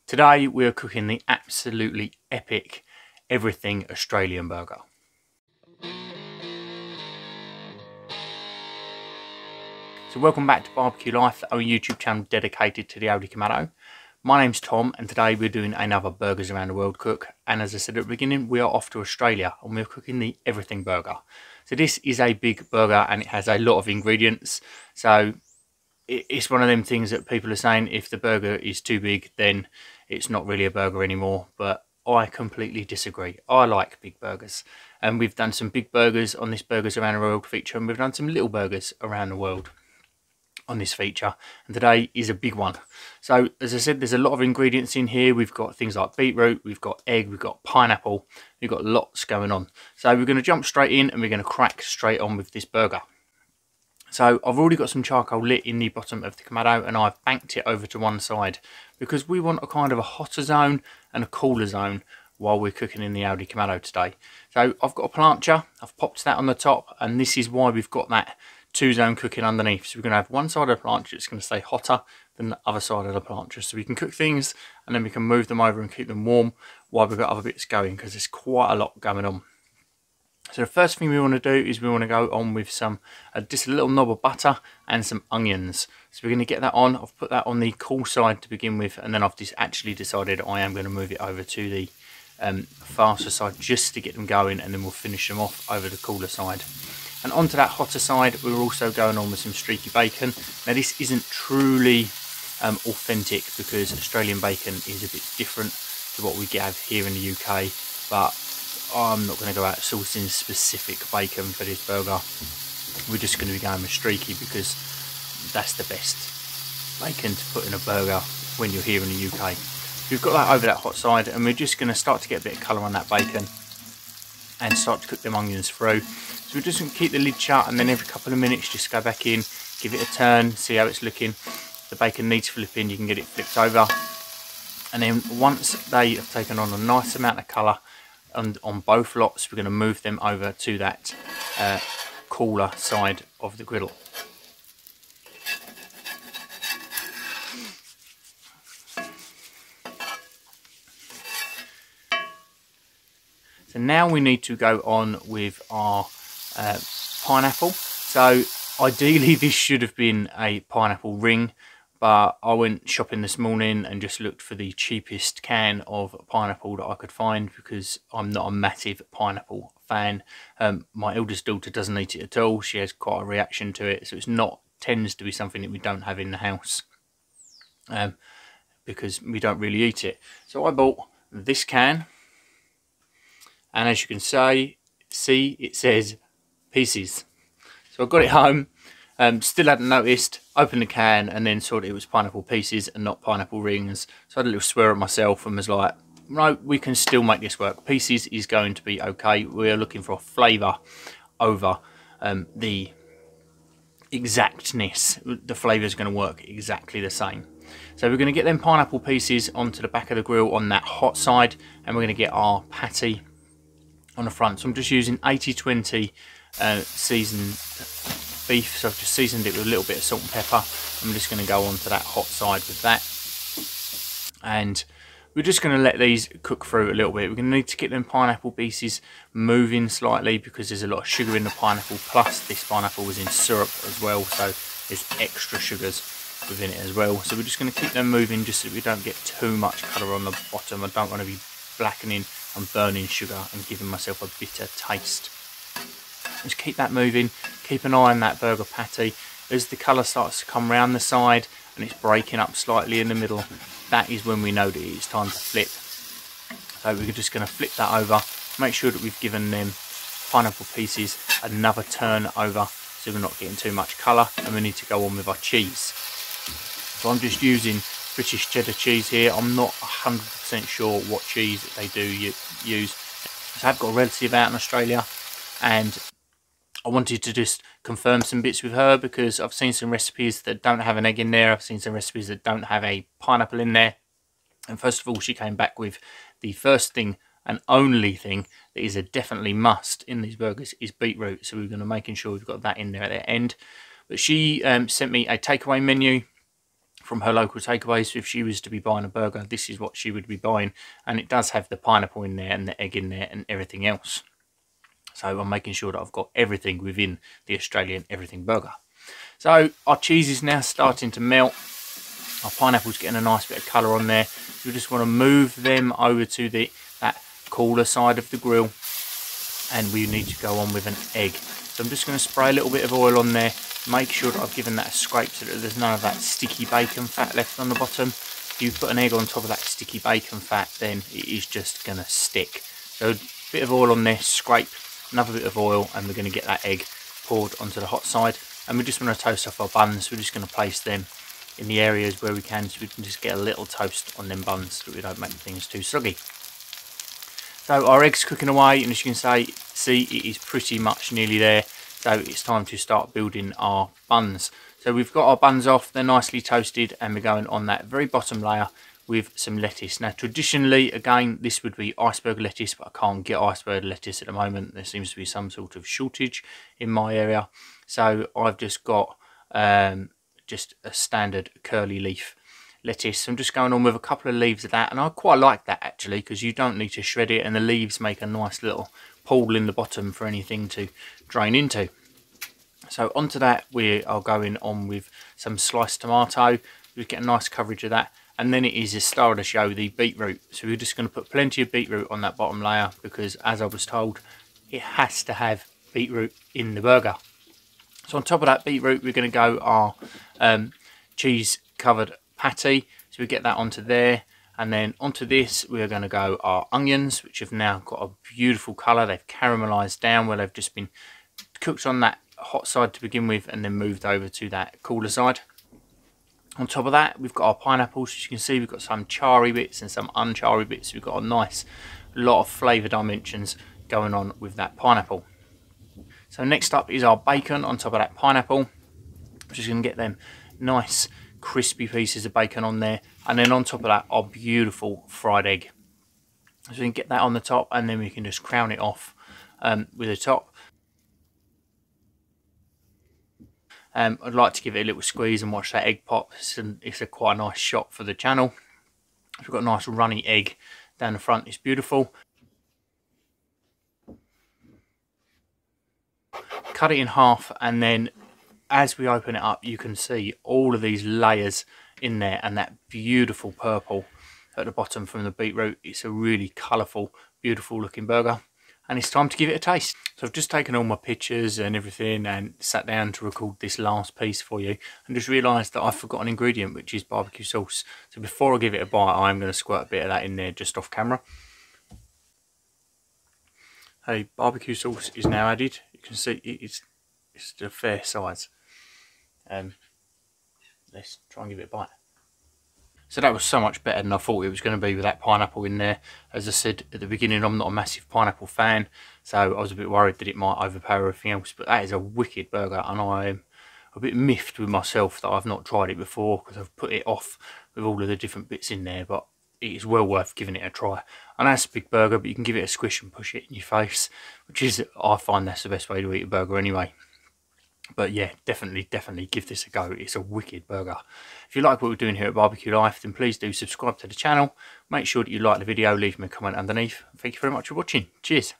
Today we are cooking the absolutely epic everything Australian burger. So welcome back to Barbecue Life, our YouTube channel dedicated to the Aldi Kamado. My name's Tom and today we're doing another Burgers Around the World cook, and as I said at the beginning, we are off to Australia and we're cooking the everything burger. So this is a big burger and it has a lot of ingredients, so it's one of them things that people are saying if the burger is too big then it's not really a burger anymore, but I completely disagree. I like big burgers, and we've done some big burgers on this Burgers Around the World feature, and we've done some little burgers around the world on this feature, and today is a big one. So as I said, there's a lot of ingredients in here. We've got things like beetroot, we've got egg, we've got pineapple, we've got lots going on. So we're going to jump straight in and we're going to crack straight on with this burger. So I've already got some charcoal lit in the bottom of the kamado and I've banked it over to one side because we want a kind of a hotter zone and a cooler zone while we're cooking in the Aldi kamado today. So I've got a plancha, I've popped that on the top, and this is why we've got that two-zone cooking underneath. So we're going to have one side of the plancha that's going to stay hotter than the other side of the plancha, so we can cook things and then we can move them over and keep them warm while we've got other bits going, because there's quite a lot going on. So the first thing we want to do is we want to go on with some just a little knob of butter and some onions. So we're going to get that on. I've put that on the cool side to begin with, and then I've just actually decided I am going to move it over to the faster side just to get them going, and then we'll finish them off over the cooler side. And onto that hotter side we're also going on with some streaky bacon. Now this isn't truly authentic because Australian bacon is a bit different to what we have here in the UK, but I'm not going to go out sourcing specific bacon for this burger. We're just going to be going with streaky because that's the best bacon to put in a burger when you're here in the UK. So we've got that over that hot side and we're just going to start to get a bit of colour on that bacon and start to cook them onions through. So we're just going to keep the lid shut and then every couple of minutes just go back in, give it a turn, see how it's looking. If the bacon needs flipping, you can get it flipped over. And then once they have taken on a nice amount of colour, and on both lots, we're going to move them over to that cooler side of the griddle. So now we need to go on with our pineapple. So ideally this should have been a pineapple ring, but I went shopping this morning and just looked for the cheapest can of pineapple that I could find because I'm not a massive pineapple fan. My eldest daughter doesn't eat it at all. She has quite a reaction to it, so it's not, tends to be something that we don't have in the house because we don't really eat it. So I bought this can, and as you can see it says pieces. So I got it home. Still hadn't noticed, opened the can and then saw that it was pineapple pieces and not pineapple rings. So I had a little swear at myself and was like, no, we can still make this work. Pieces is going to be okay. We're looking for a flavour over the exactness. The flavour is going to work exactly the same. So we're going to get them pineapple pieces onto the back of the grill on that hot side, and we're going to get our patty on the front. So I'm just using 80-20 seasoned beef, so I've just seasoned it with a little bit of salt and pepper. I'm just going to go on to that hot side with that, and we're just going to let these cook through a little bit. We're going to need to get them pineapple pieces moving slightly because there's a lot of sugar in the pineapple, plus this pineapple was in syrup as well, so there's extra sugars within it as well. So we're just going to keep them moving just so we don't get too much colour on the bottom. I don't want to be blackening and burning sugar and giving myself a bitter taste. Just keep that moving, keep an eye on that burger patty. As the colour starts to come round the side and it's breaking up slightly in the middle, that is when we know that it's time to flip. So we're just going to flip that over, make sure that we've given them pineapple pieces another turn over so we're not getting too much colour, and we need to go on with our cheese. So I'm just using British cheddar cheese here. I'm not 100% sure what cheese they do use. So I've got a relative out in Australia and I wanted to just confirm some bits with her because I've seen some recipes that don't have an egg in there. I've seen some recipes that don't have a pineapple in there. And first of all, she came back with the first thing and only thing that is a definitely must in these burgers is beetroot. So we're going to making sure we've got that in there at the end. But she sent me a takeaway menu from her local takeaways. So if she was to be buying a burger, this is what she would be buying, and it does have the pineapple in there and the egg in there and everything else. So I'm making sure that I've got everything within the Australian everything burger. So our cheese is now starting to melt. Our pineapple's getting a nice bit of colour on there. We just want to move them over to that cooler side of the grill, and we need to go on with an egg. So I'm just going to spray a little bit of oil on there, make sure that I've given that a scrape so that there's none of that sticky bacon fat left on the bottom. If you put an egg on top of that sticky bacon fat, then it is just going to stick. So a bit of oil on there, scrape, another bit of oil, and we're going to get that egg poured onto the hot side. And we just want to toast off our buns. We're just going to place them in the areas where we can, so we can just get a little toast on them buns so we don't make things too soggy. So our egg's cooking away, and as you can see it is pretty much nearly there. So it's time to start building our buns. So we've got our buns off, they're nicely toasted, and we're going on that very bottom layer with some lettuce. Now traditionally, again, this would be iceberg lettuce, but I can't get iceberg lettuce at the moment. There seems to be some sort of shortage in my area. So I've just got just a standard curly leaf lettuce. I'm just going on with a couple of leaves of that, and I quite like that actually, because you don't need to shred it, and the leaves make a nice little pool in the bottom for anything to drain into. So onto that we are going on with some sliced tomato. We get a nice coverage of that, and then it is a star of the show, the beetroot. So we're just going to put plenty of beetroot on that bottom layer, because as I was told, it has to have beetroot in the burger. So on top of that beetroot, we're going to go our cheese covered patty. So we get that onto there, and then onto this we're going to go our onions, which have now got a beautiful colour. They've caramelised down where they've just been cooked on that hot side to begin with, and then moved over to that cooler side. On top of that, we've got our pineapples. As you can see, we've got some charry bits and some uncharry bits. We've got a nice lot of flavour dimensions going on with that pineapple. So next up is our bacon on top of that pineapple. Just going to get them nice crispy pieces of bacon on there, and then on top of that our beautiful fried egg. So we can get that on the top, and then we can just crown it off with the top. I'd like to give it a little squeeze and watch that egg pop. It's a quite a nice shot for the channel. We've got a nice runny egg down the front. It's beautiful. Cut it in half, and then as we open it up, you can see all of these layers in there, and that beautiful purple at the bottom from the beetroot. It's a really colourful, beautiful looking burger, and it's time to give it a taste. So I've just taken all my pictures and everything and sat down to record this last piece for you, and just realised that I forgot an ingredient, which is barbecue sauce. So before I give it a bite, I'm going to squirt a bit of that in there just off camera. Hey, barbecue sauce is now added. You can see it's a fair size. Let's try and give it a bite. So that was so much better than I thought it was going to be with that pineapple in there. As I said at the beginning, I'm not a massive pineapple fan, so I was a bit worried that it might overpower everything else. But that is a wicked burger, and I am a bit miffed with myself that I've not tried it before, because I've put it off with all of the different bits in there. But it is well worth giving it a try. I know it's a big burger, but you can give it a squish and push it in your face, which is, I find that's the best way to eat a burger anyway. But yeah, definitely give this a go. It's a wicked burger. If you like what we're doing here at Barbecue Life, then please do subscribe to the channel. Make sure that you like the video, leave me a comment underneath. Thank you very much for watching. Cheers.